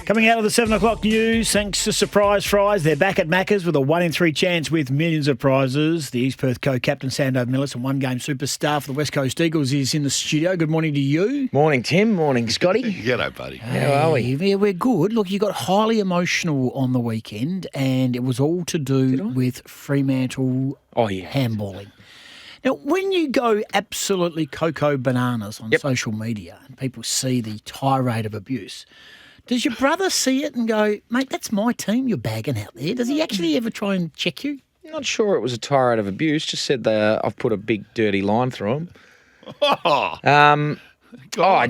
Coming out of the 7 o'clock news, thanks to Surprise Fries, they're back at Macca's with a 1 in 3 chance with millions of prizes. The East Perth co-captain, Sando Millis, and one-game superstar for the West Coast Eagles is in the studio. Good morning to you. Morning, Tim. Morning, Scotty. G'day, buddy. How are we? Yeah, we're good. Look, you got highly emotional on the weekend, and it was all to do with Fremantle handballing. Now, when you go absolutely cocoa bananas on social media and people see the tirade of abuse, does your brother see it and go, mate, that's my team you're bagging out there? Does he actually ever try and check you? Not sure it was a tirade of abuse. Just said I've put a big dirty line through him. And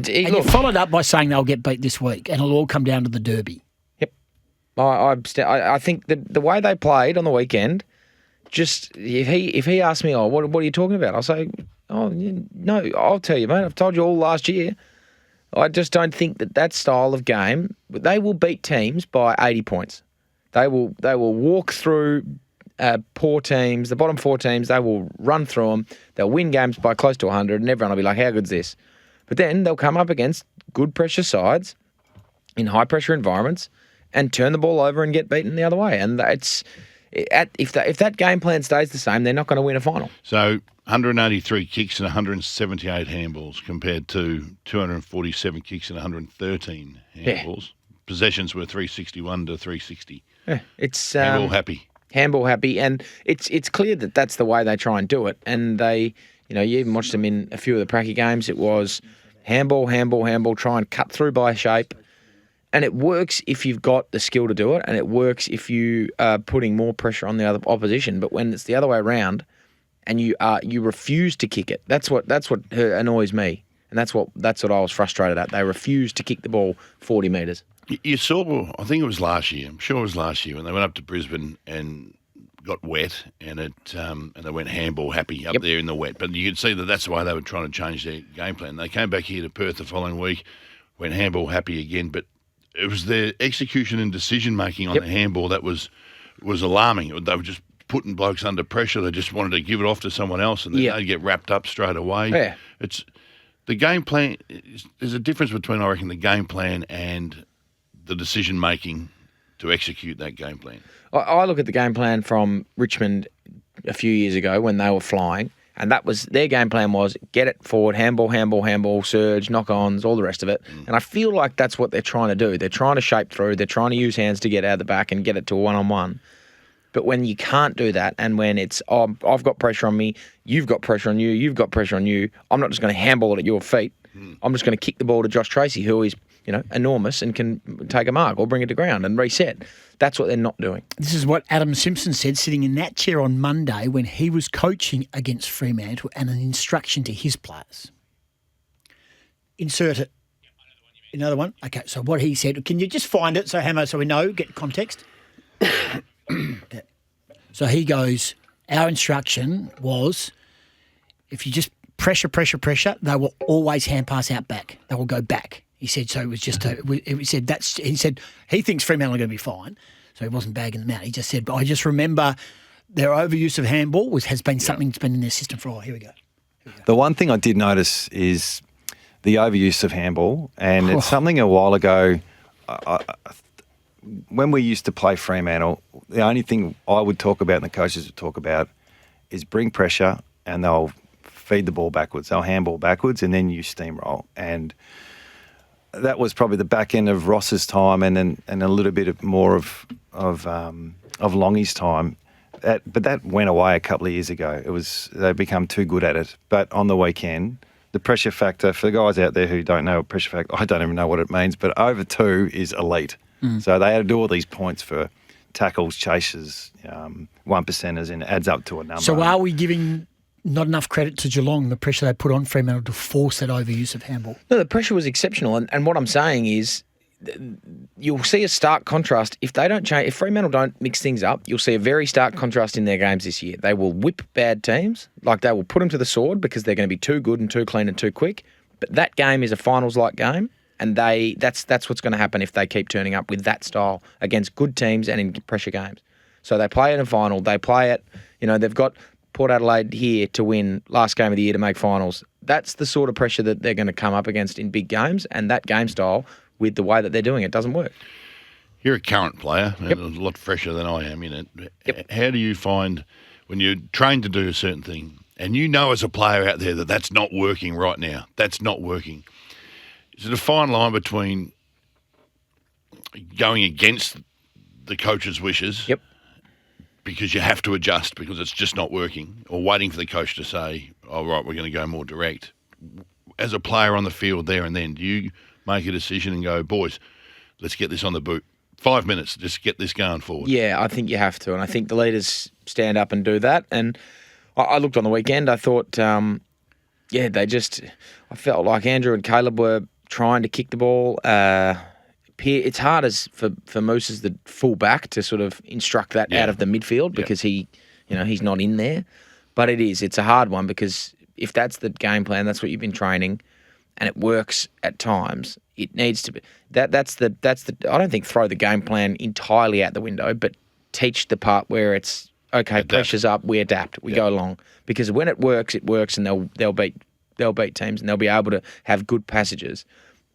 you followed up by saying they'll get beat this week and it'll all come down to the derby. Yep. I think that the way they played on the weekend, just if he asked me, what are you talking about? I'll say, no, I'll tell you, mate. I've told you all last year. I just don't think that style of game, they will beat teams by 80 points. They will walk through poor teams, the bottom 4 teams, they will run through them. They'll win games by close to 100 and everyone will be like, how good's this? But then they'll come up against good pressure sides in high pressure environments and turn the ball over and get beaten the other way. And if that game plan stays the same, they're not going to win a final. So 183 kicks and 178 handballs compared to 247 kicks and 113 handballs. Yeah. Possessions were 361 to 360. Yeah, it's handball happy. Handball happy, and it's clear that that's the way they try and do it. And they, you even watched them in a few of the pracky games. It was handball, try and cut through by shape. And it works if you've got the skill to do it, and it works if you are putting more pressure on the other opposition. But when it's the other way around, and you refuse to kick it, that's what annoys me, and that's what I was frustrated at. They refused to kick the ball 40 metres. You saw, I think it was last year. I'm sure it was last year when they went up to Brisbane and got wet, and they went handball happy up there in the wet. But you could see that's the way they were trying to change their game plan. They came back here to Perth the following week, went handball happy again, but it was their execution and decision-making on the handball that was alarming. They were just putting blokes under pressure. They just wanted to give it off to someone else, and they'd get wrapped up straight away. Yeah. It's the game plan. There's a difference between, I reckon, the game plan and the decision-making to execute that game plan. I look at the game plan from Richmond a few years ago when they were flying, and that was their game plan was get it forward, handball, surge, knock-ons, all the rest of it. And I feel like that's what they're trying to do. They're trying to shape through. They're trying to use hands to get out of the back and get it to a one-on-one. But when you can't do that, and when it's, I've got pressure on me, you've got pressure on you, you've got pressure on you, I'm not just going to handball it at your feet. I'm just going to kick the ball to Josh Tracy, who is, enormous and can take a mark or bring it to ground and reset. That's what they're not doing. This is what Adam Simpson said sitting in that chair on Monday when he was coaching against Fremantle, and an instruction to his players. Insert it. Another one? Okay, so what he said, can you just find it so we know, get context? So he goes, our instruction was, if you just pressure, they will always hand pass out back. They will go back. He said, so it was just, he said he thinks Fremantle are going to be fine. So he wasn't bagging them out. He just said, but I just remember their overuse of handball has been something that's been in their system for a while. Here we go. The one thing I did notice is the overuse of handball, and it's something a while ago, when we used to play Fremantle, the only thing I would talk about and the coaches would talk about is bring pressure and they'll feed the ball backwards. They'll handball backwards and then you steamroll. And that was probably the back end of Ross's time and a little bit more of Longy's time. But that went away a couple of years ago. They've become too good at it. But on the weekend, the pressure factor, for the guys out there who don't know what pressure factor, I don't even know what it means, but over 2 is elite. So they had to do all these points for tackles, chases, 1%ers, and it adds up to a number. So are we giving not enough credit to Geelong, the pressure they put on Fremantle to force that overuse of handball? No, the pressure was exceptional. And what I'm saying is you'll see a stark contrast. If they don't change, if Fremantle don't mix things up, you'll see a very stark contrast in their games this year. They will whip bad teams, like they will put them to the sword because they're going to be too good and too clean and too quick. But that game is a finals-like game. And that's what's going to happen if they keep turning up with that style against good teams and in pressure games. So they play it in a final. They play it, they've got Port Adelaide here to win last game of the year to make finals. That's the sort of pressure that they're going to come up against in big games, and that game style with the way that they're doing it doesn't work. You're a current player, and a lot fresher than I am in it. Yep. How do you find when you're trained to do a certain thing, and you know as a player out there that that's not working right now, that's not working? Is it a fine line between going against the coach's wishes because you have to adjust because it's just not working, or waiting for the coach to say, oh, right, we're going to go more direct? As a player on the field there and then, do you make a decision and go, boys, let's get this on the boot? 5 minutes, just get this going forward. Yeah, I think you have to. And I think the leaders stand up and do that. And I looked on the weekend, I thought, I felt like Andrew and Caleb were trying to kick the ball. It's hard for Moose as the full back to sort of instruct that out of the midfield because he's not in there. But it's a hard one because if that's the game plan, that's what you've been training, and it works at times, it needs to be that's the I don't think throw the game plan entirely out the window, but teach the part where it's okay, pressure's up, we adapt, we go along. Because when it works, and they'll beat teams and they'll be able to have good passages.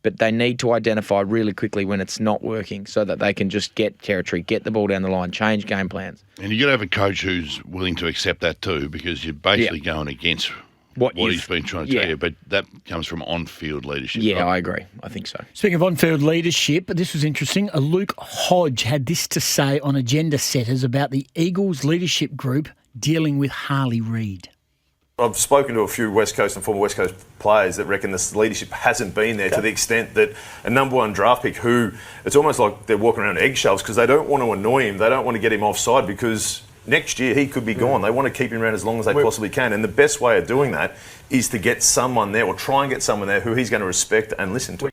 But they need to identify really quickly when it's not working so that they can just get territory, get the ball down the line, change game plans. And you've got to have a coach who's willing to accept that too, because you're basically going against what he's been trying to tell you, but that comes from on-field leadership. Yeah, right? I agree. I think so. Speaking of on-field leadership, this was interesting. Luke Hodge had this to say on Agenda Setters about the Eagles leadership group dealing with Harley Reid. I've spoken to a few West Coast and former West Coast players that reckon this leadership hasn't been there to the extent that a number one draft pick who, it's almost like they're walking around eggshells because they don't want to annoy him. They don't want to get him offside because next year he could be gone. They want to keep him around as long as they possibly can. And the best way of doing that is to get someone there, or try and get someone there who he's going to respect and listen to.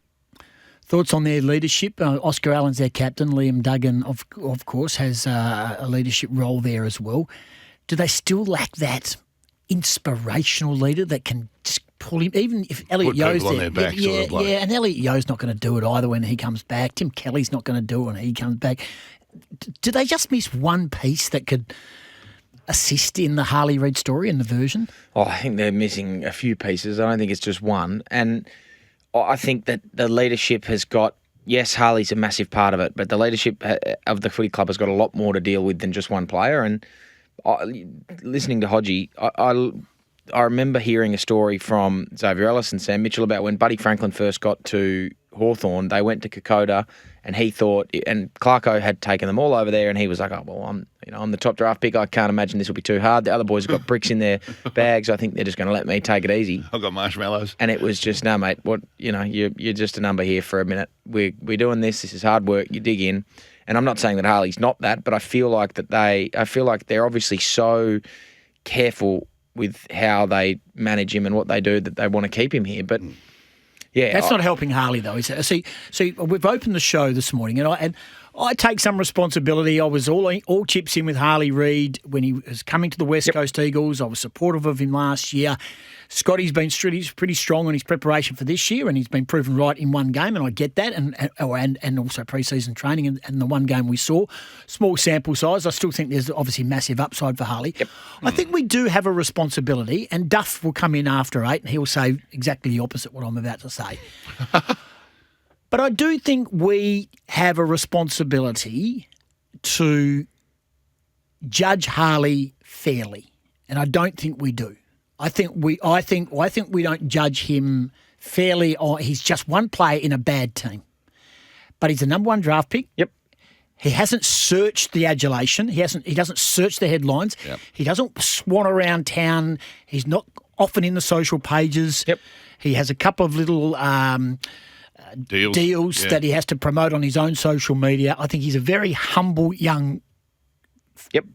Thoughts on their leadership? Oscar Allen's their captain. Liam Duggan, of course, has a leadership role there as well. Do they still lack that inspirational leader that can just pull him, even if Elliot Yo's there? And Elliot Yo's not going to do it either when he comes back. Tim Kelly's not going to do it when he comes back. Do they just miss one piece that could assist in the Harley Reid story and the version? Oh, I think they're missing a few pieces. I don't think it's just one. And I think that the leadership has got, yes, Harley's a massive part of it, but the leadership of the footy club has got a lot more to deal with than just one player. And listening to Hodgie, I remember hearing a story from Xavier Ellis and Sam Mitchell about when Buddy Franklin first got to Hawthorn. They went to Kokoda, and he thought, and Clarko had taken them all over there, and he was like, "Oh well, I'm the top draft pick. I can't imagine this will be too hard. The other boys have got bricks in their bags. I think they're just going to let me take it easy. I've got marshmallows." And it was just, no, mate. You're just a number here for a minute. We're doing this. This is hard work. You dig in. And I'm not saying that Harley's not that, but I feel like they're obviously so careful with how they manage him and what they do that they want to keep him here. But yeah, that's not helping Harley though, is it? See, we've opened the show this morning, and I take some responsibility. I was all chips in with Harley Reid when he was coming to the West Coast Eagles. I was supportive of him last year. Scotty's been pretty strong on his preparation for this year, and he's been proven right in one game, and I get that, and also pre-season training and the one game we saw. Small sample size. I still think there's obviously massive upside for Harley. Yep. I think we do have a responsibility, and Duff will come in after 8, and he'll say exactly the opposite what I'm about to say. But I do think we have a responsibility to judge Harley fairly, and I don't think we do. I think we don't judge him fairly. Or he's just one player in a bad team, but he's a number one draft pick. Yep. He hasn't searched the adulation. He doesn't search the headlines. Yep. He doesn't swan around town. He's not often in the social pages. Yep. He has a couple of little deals that he has to promote on his own social media. I think he's a very humble young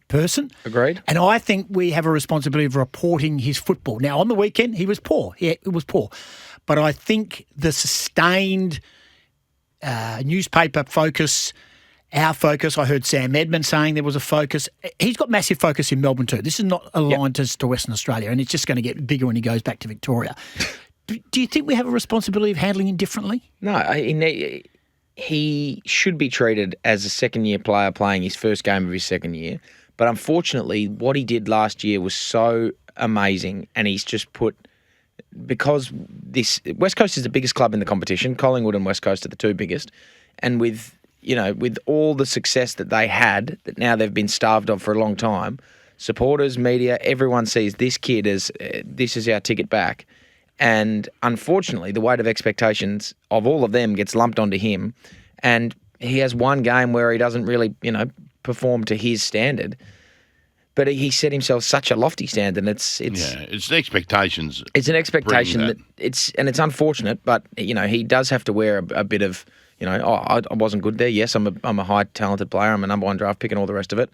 person. Agreed. And I think we have a responsibility of reporting his football. Now, on the weekend, he was poor. Yeah, it was poor. But I think the sustained newspaper focus, our focus, I heard Sam Edmund saying there was a focus. He's got massive focus in Melbourne too. This is not aligned to Western Australia, and it's just going to get bigger when he goes back to Victoria. Do you think we have a responsibility of handling him differently? No, he should be treated as a second-year player playing his first game of his second year. But unfortunately, what he did last year was so amazing, and he's just because this West Coast is the biggest club in the competition. Collingwood and West Coast are the two biggest. And with with all the success that they had, that now they've been starved of for a long time, supporters, media, everyone sees this kid as this is our ticket back. And unfortunately, the weight of expectations of all of them gets lumped onto him. And he has one game where he doesn't really, perform to his standard. But he set himself such a lofty standard. And it's the expectations. It's an expectation that it's unfortunate, but he does have to wear a bit of I wasn't good there. Yes, I'm a high talented player. I'm a number 1 draft pick and all the rest of it.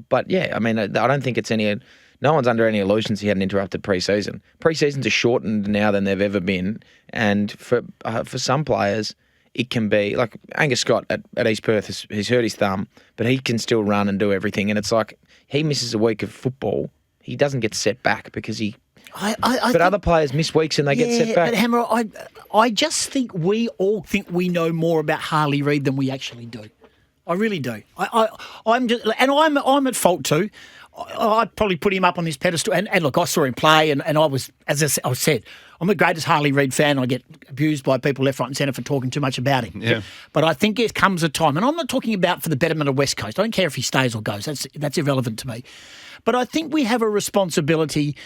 But yeah, I mean, I don't think it's any. No one's under any illusions he had an interrupted pre-season. Pre-seasons are shortened now than they've ever been, and for some players, it can be like Angus Scott at East Perth has hurt his thumb, but he can still run and do everything. And it's like he misses a week of football, he doesn't get set back because he. But other players miss weeks and they get set back. But Hammer, I just think we all think we know more about Harley Reid than we actually do. I really do. I'm at fault too. I'd probably put him up on this pedestal. And look, I saw him play, and I was, as I said, I'm the greatest Harley Reid fan. I get abused by people left, right and centre for talking too much about him. Yeah. But I think there comes a time, and I'm not talking about for the betterment of West Coast. I don't care if he stays or goes. That's irrelevant to me. But I think we have a responsibility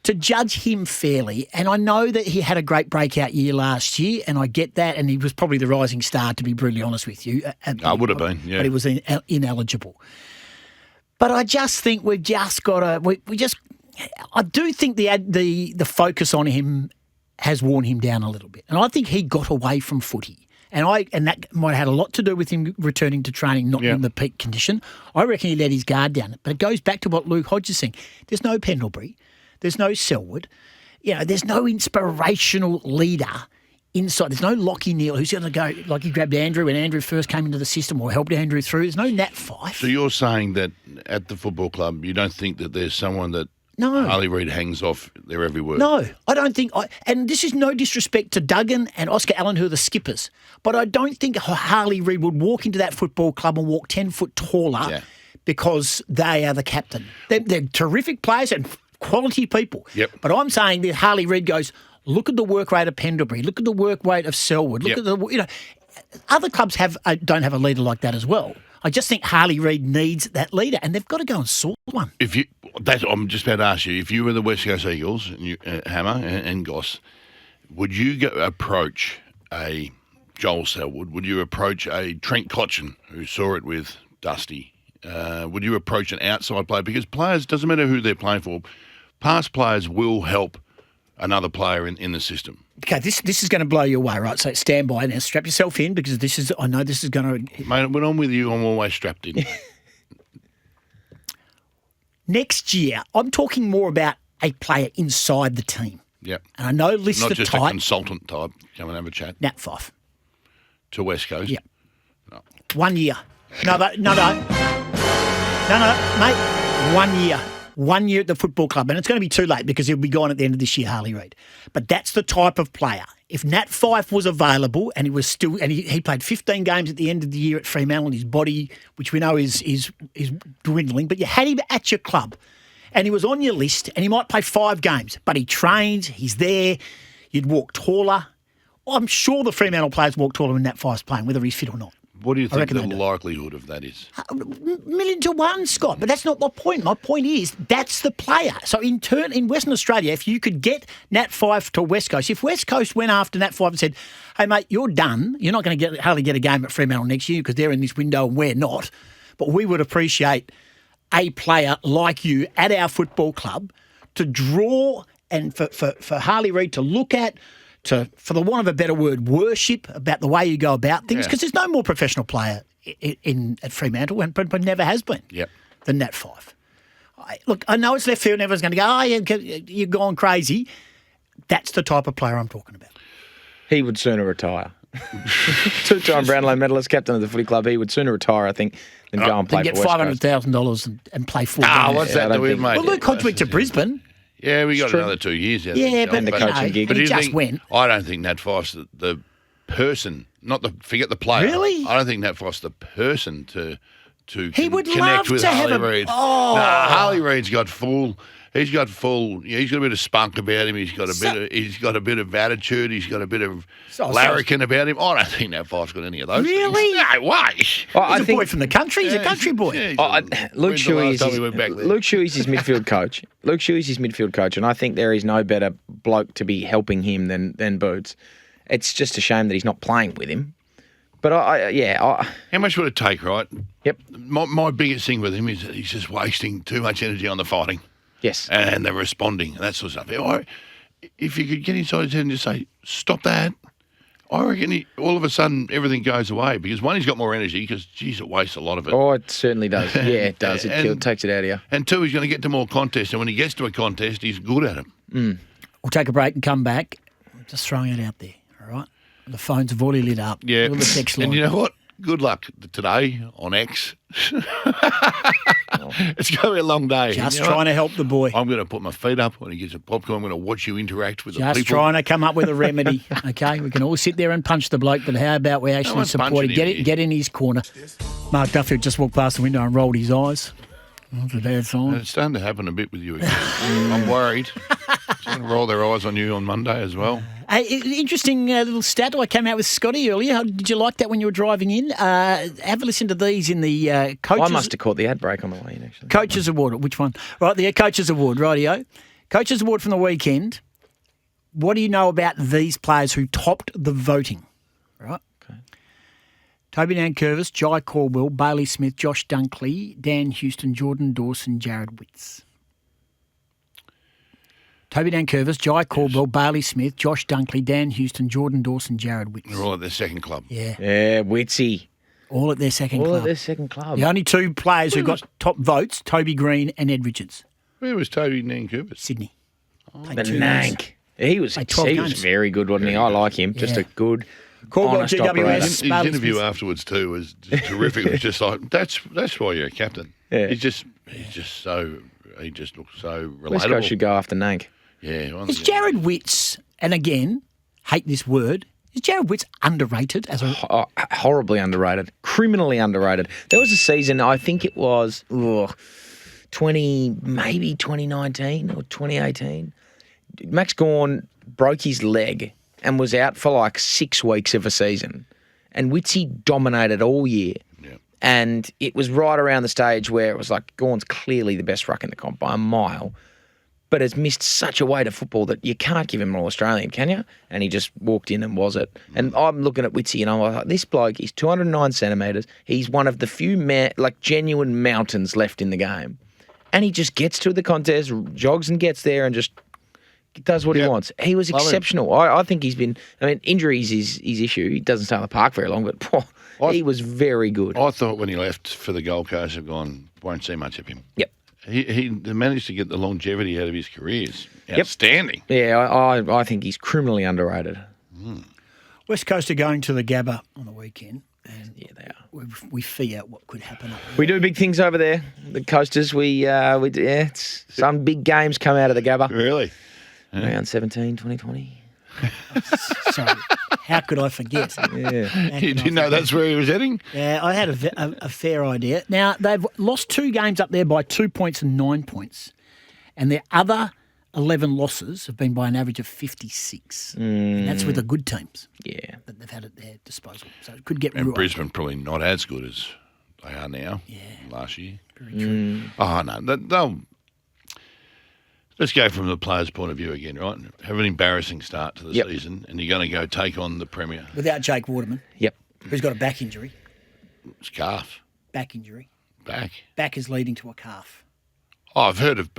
to judge him fairly. And I know that he had a great breakout year last year, and I get that, and he was probably the rising star, to be brutally honest with you. I would have been, yeah. But he was ineligible. But I just think we've just got to. I do think the focus on him has worn him down a little bit, and I think he got away from footy, and that might have had a lot to do with him returning to training, not in the peak condition. I reckon he let his guard down, but it goes back to what Luke Hodge is saying. There's no Pendlebury, there's no Selwood, there's no inspirational leader inside. There's no Lockie Neal who's going to go like he grabbed Andrew when Andrew first came into the system or helped Andrew through. There's no Nat Fyfe. So you're saying that at the football club you don't think that there's someone that Harley Reid hangs off their every word? No, I don't think. And this is no disrespect to Duggan and Oscar Allen, who are the skippers, but I don't think Harley Reid would walk into that football club and walk 10 foot taller because they are the captain. They're terrific players and quality people. Yep. But I'm saying that Harley Reid goes, look at the work rate of Pendlebury. Look at the work rate of Selwood. Look at the other clubs don't have a leader like that as well. I just think Harley Reid needs that leader, and they've got to go and sort one. I'm just about to ask you, if you were the West Coast Eagles, and you, Hammer and Goss, would you approach a Joel Selwood? Would you approach a Trent Cotchin, who saw it with Dusty? Would you approach an outside player? Because players, doesn't matter who they're playing for, past players will help another player in the system. Okay, this is going to blow you away, right? So stand by now, strap yourself in because I know this is going to... Mate, when I'm with you, I'm always strapped in. Next year, I'm talking more about a player inside the team. Yep. And I know lists not are just tight. a consultant type. Come and have a chat. Nat Fyfe. To West Coast? Yep. No. 1 year. No, mate. 1 year. 1 year at the football club, and it's going to be too late because he'll be gone at the end of this year, Harley Reid. But that's the type of player. If Nat Fyfe was available and he played 15 games at the end of the year at Fremantle, and his body, which we know is dwindling, but you had him at your club and he was on your list and he might play 5 games, but he trains, he's there, you'd walk taller. I'm sure the Fremantle players walk taller when Nat Fyfe's playing, whether he's fit or not. What do you think the likelihood of that is? 1,000,000 to 1, Scott. But that's not my point. My point is that's the player. So in Western Australia, if you could get Nat Fyfe to West Coast, if West Coast went after Nat Fyfe and said, hey, mate, you're done. You're not going to hardly get a game at Fremantle next year because they're in this window and we're not. But we would appreciate a player like you at our football club to draw and for Harley Reid to look at, for the want of a better word, worship about the way you go about things, because there's no more professional player at Fremantle, and never has been, than Nat Fyfe. Look, I know it's left field and everyone's going to go, you're gone crazy. That's the type of player I'm talking about. He would sooner retire. 2-time Brownlow medalist, captain of the footy club. He would sooner retire, I think, than go and play for West Coast. Get $500,000 and play 4 games. What's that doing, mate? Well, Luke Hodge went to Brisbane. Yeah, we got another 2 years out Yeah, but the coaching gig. But he just went. I don't think Nat Fyfe's the person, forget the player. Really? I don't think Nat Fyfe's the person to to He would connect love with to have Harley a- Reid. Oh. Nah, Harley Reid's got full. He's got full. He's got a bit of spunk about him. He's got a bit of attitude. He's got a bit of larrikin about him. I don't think that fife's got any of those. Really? Things. No way. He's a boy from the country. He's a country boy. Luke Shuey's his midfield coach. Luke Shuey's his midfield coach, and I think there is no better bloke to be helping him than Boots. It's just a shame that he's not playing with him. But how much would it take, right? Yep. My biggest thing with him is that he's just wasting too much energy on the fighting. Yes. And they're responding and that sort of stuff. If you could get inside his head and just say, stop that, I reckon all of a sudden everything goes away because one, he's got more energy because, geez, it wastes a lot of it. Oh, it certainly does. Yeah, it does. It takes it out of you. And two, he's going to get to more contests. And when he gets to a contest, he's good at them. We'll take a break and come back. I'm just throwing it out there, all right? The phones have already lit up. Yeah. All the text line. And you know what? Good luck today on X. It's going to be a long day. Just trying to help the boy. I'm going to put my feet up when he gets a popcorn. I'm going to watch you interact with the people. Just trying to come up with a remedy, okay? We can all sit there and punch the bloke, but how about we actually support him? Get in his corner. Mark Duffield just walked past the window and rolled his eyes. That's a bad sign. It's starting to happen a bit with you again. I'm worried. They're going to roll their eyes on you on Monday as well. Hey, interesting little stat I came out with Scotty earlier. Did you like that when you were driving in? Have a listen to these in the coaches. I must have caught the ad break on the way in, actually. Coaches Award. Which one? Right, the Coaches Award. Rightio. Coaches Award from the weekend. What do you know about these players who topped the voting? Right. Okay. Toby Nankervis, Jai Caldwell, Bailey Smith, Josh Dunkley, Dan Houston, Jordan Dawson, Jared Witts. Toby Nankervis, Jai Caldwell, Bailey Smith, Josh Dunkley, Dan Houston, Jordan Dawson, Jared Witts. They're all at their second club. Yeah. Yeah, Witsy. All at their second club. All at their second club. The only two players who got top votes, Toby Green and Ed Richards. Where was Toby Nankervis? Sydney. The Nank. He was games. very good, wasn't he? I like him. Just a good, honest GWS. operator. His interview afterwards too was just terrific. It was just like that's why you're a captain. Yeah. He just looks so relatable. West Coast should go after Nank. Yeah. Is Jared Witts, and again, hate this word, is Jared Witts underrated as a... Horribly underrated. Criminally underrated. There was a season, I think it was 2019 or 2018. Max Gawn broke his leg and was out for like 6 weeks of a season. And Witsy dominated all year. Yeah. And it was right around the stage where it was like, Gawn's clearly the best ruck in the comp by a mile, but has missed such a weight of football that you can't give him an All-Australian, can you? And he just walked in and was it. And I'm looking at Witsy and I'm like, this bloke, he's 209 centimetres. He's one of the few genuine mountains left in the game. And he just gets to the contest, jogs and gets there and just does what he wants. He was exceptional. I think he's been, injuries is his issue. He doesn't stay on the park very long, but he was very good. I thought when he left for the Gold Coast, I've gone, won't see much of him. Yep. He managed to get the longevity out of his careers. Outstanding. Yeah, I think he's criminally underrated. West Coast are going to the Gabba on the weekend. And yeah, they are. We fear what could happen up there. We do big things over there. The Coasters, some big games come out of the Gabba. Really? Round 17, 2020. Sorry, how could I forget? Yeah. You didn't know that's where he was heading? Yeah, I had a fair idea. Now, they've lost 2 games up there by 2 points and 9 points. And their other 11 losses have been by an average of 56. And that's with the good teams. Yeah. That they've had at their disposal. So it could get And ruined. Brisbane probably not as good as they are now. Yeah. Last year. Very true. Oh, no. They'll... Let's go from the player's point of view again, right? Have an embarrassing start to the season, and you're going to go take on the Premier. Without Jake Waterman. Yep. Who's got a back injury. It's calf. Back injury. Back. Back is leading to a calf. Oh, I've heard of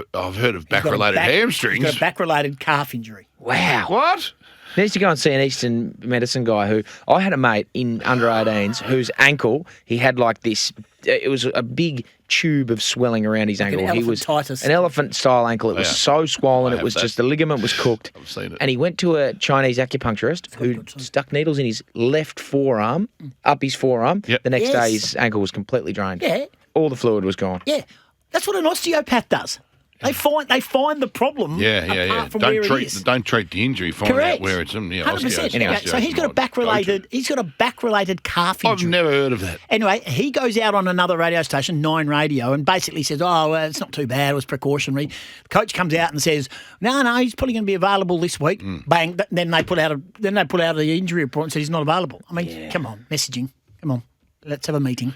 back-related hamstrings. He's got a back-related calf injury. Wow. What? Needs to go and see an Eastern medicine guy who... I had a mate in under 18s whose ankle, he had like this... It was a big tube of swelling around his ankle. An He was elephantitis. an elephant-style ankle. It was so swollen. It was that. just the ligament was cooked. I've seen it. And he went to a Chinese acupuncturist who stuck needles in his left forearm, up his forearm. Yep. The next day, Yes. his ankle was completely drained. Yeah. All the fluid was gone. Yeah. That's what an osteopath does. They find the problem. Yeah. From where it is. Don't treat the injury. Find out where it's. 100%. Anyway, so he's got a back-related calf injury. I've never heard of that. Anyway, he goes out on another radio station, 9 Radio, and basically says, it's not too bad, it was precautionary. The coach comes out and says, no, he's probably going to be available this week. Bang, then they put out the injury report and said he's not available. I mean, come on, messaging. Come on. Let's have a meeting.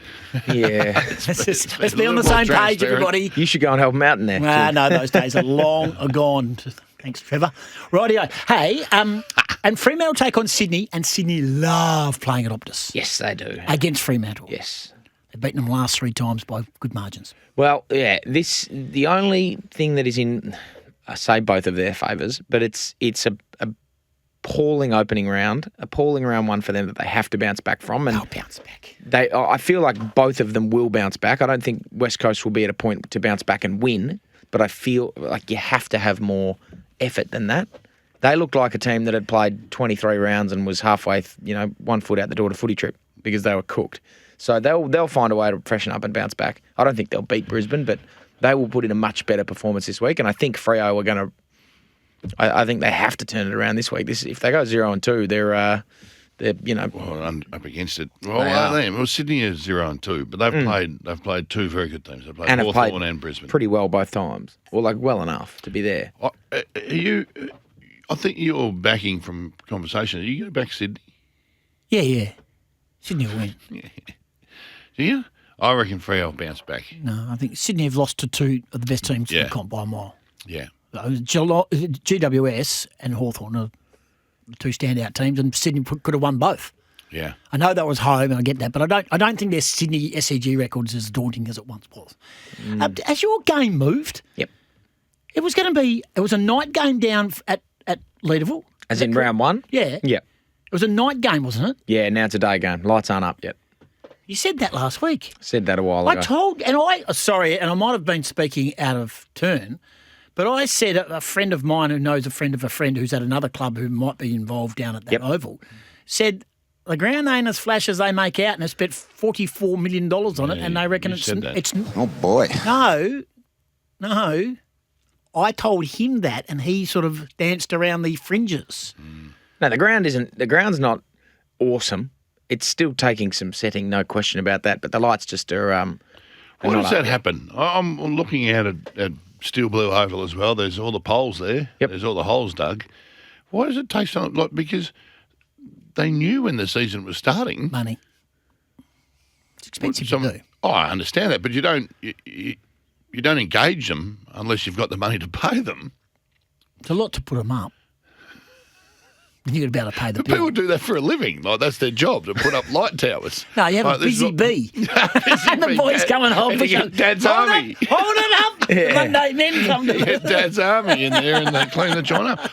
Yeah. let's be on the same page, everybody. You should go and help him out in there. No, those days are long gone. Thanks, Trevor. Rightio. Hey, and Fremantle take on Sydney, and Sydney love playing at Optus. Yes, they do. Against Fremantle. Yes. They've beaten them last 3 times by good margins. Well, yeah, the only thing that is in, I say both of their favours, but it's a appalling opening round, appalling round one for them that they have to bounce back from. And they'll bounce back. I feel like both of them will bounce back. I don't think West Coast will be at a point to bounce back and win, but I feel like you have to have more effort than that. They looked like a team that had played 23 rounds and was halfway, 1 foot out the door to footy trip because they were cooked. So they'll find a way to freshen up and bounce back. I don't think they'll beat Brisbane, but they will put in a much better performance this week. And I think Freo are going to. I think they have to turn it around this week. If they go 0-2, they're up against it. Well, Sydney is 0-2, but they've played 2 very good teams. They've played Hawthorn and Brisbane pretty well both times. Well enough to be there. I think you're backing from conversation. Are you going to back Sydney? Yeah. Sydney will win. Yeah. Do you? I reckon Freo will bounce back. No, I think Sydney have lost to 2 of the best teams in the comp by a mile. Yeah. GWS and Hawthorn are the 2 standout teams, and Sydney could have won both. Yeah. I know that was home, and I get that, but I don't think their Sydney SEG record is as daunting as it once was. Has your game moved? Yep. It was a night game down at Leederville. As in round 1? Yeah. Yeah. It was a night game, wasn't it? Yeah, now it's a day game. Lights aren't up yet. You said that last week. Said that a while ago. And I might have been speaking out of turn, but I said a friend of mine who knows a friend of a friend who's at another club who might be involved down at that Oval said the ground ain't as flash as they make out, and they spent $44 million on it, and they reckon it's oh boy. No. I told him that, and he sort of danced around the fringes. No, the ground's not awesome. It's still taking some setting, no question about that, but the lights just are Why does that happen? I'm looking at Steel Blue Oval as well. There's all the poles there. Yep. There's all the holes dug. Why does it take so long? Because they knew when the season was starting. Money. It's expensive to do. Oh, I understand that, but you don't engage them unless you've got the money to pay them. It's a lot to put them up. You've got to be able to pay the bill. People do that for a living. Like, that's their job, to put up light towers. No, you have a busy bee. And the boys come and hold Dad's Army. Hold it up. Yeah. Monday men come to get Dad's Army in there and they clean the joint up.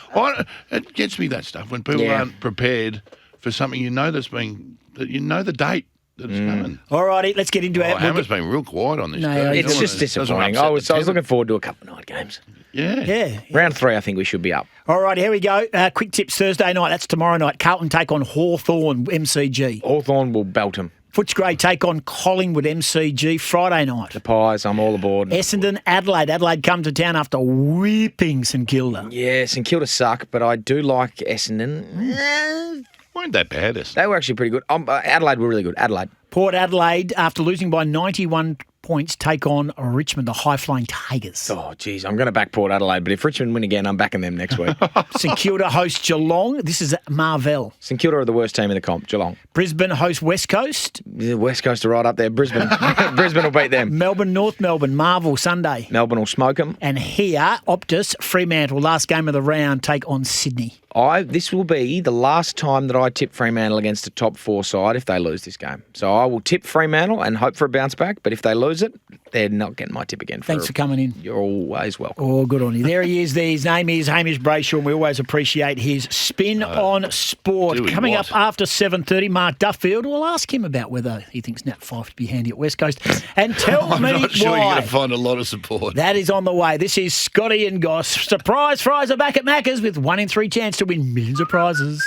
It gets me, that stuff, when people aren't prepared for something that you know the date that it's coming. All righty, let's get into it. Hammer's been real quiet on this. No, it's just disappointing. I was looking forward to a couple of night games. Yeah. Round 3, I think we should be up. All right, here we go. Quick tips Thursday night. That's tomorrow night. Carlton take on Hawthorn MCG. Hawthorn will belt them. Footscray take on Collingwood MCG Friday night. The Pies, I'm all aboard. Essendon, Adelaide. Adelaide come to town after whipping St Kilda. Yeah, St Kilda suck, but I do like Essendon. Weren't that bad, Essendon? They were actually pretty good. Adelaide were really good. Adelaide. Port Adelaide, after losing by 91 points, take on Richmond, the high-flying Tigers. Oh, geez, I'm going to back Port Adelaide, but if Richmond win again, I'm backing them next week. St Kilda host Geelong. This is at Marvell. St Kilda are the worst team in the comp, Geelong. Brisbane host West Coast. The West Coast are right up there. Brisbane will beat them. Melbourne, North Melbourne, Marvel Sunday. Melbourne will smoke them. And here, Optus, Fremantle, last game of the round, take on Sydney. This will be the last time that I tip Fremantle against a top 4 side if they lose this game. So I will tip Fremantle and hope for a bounce back, but if they lose it, they're not getting my tip again. Thanks for coming in. You're always welcome. Oh, good on you. There he is. His name is Hamish Brayshaw, and we always appreciate his spin on sport. Coming up after 7:30, Mark Duffield. We'll ask him about whether he thinks Nat Fyfe would be handy at West Coast. And tell me I'm not sure why. you're going to find a lot of support. That is on the way. This is Scotty and Goss. Surprise fries are back at Macca's with 1 in 3 chance to win millions of prizes.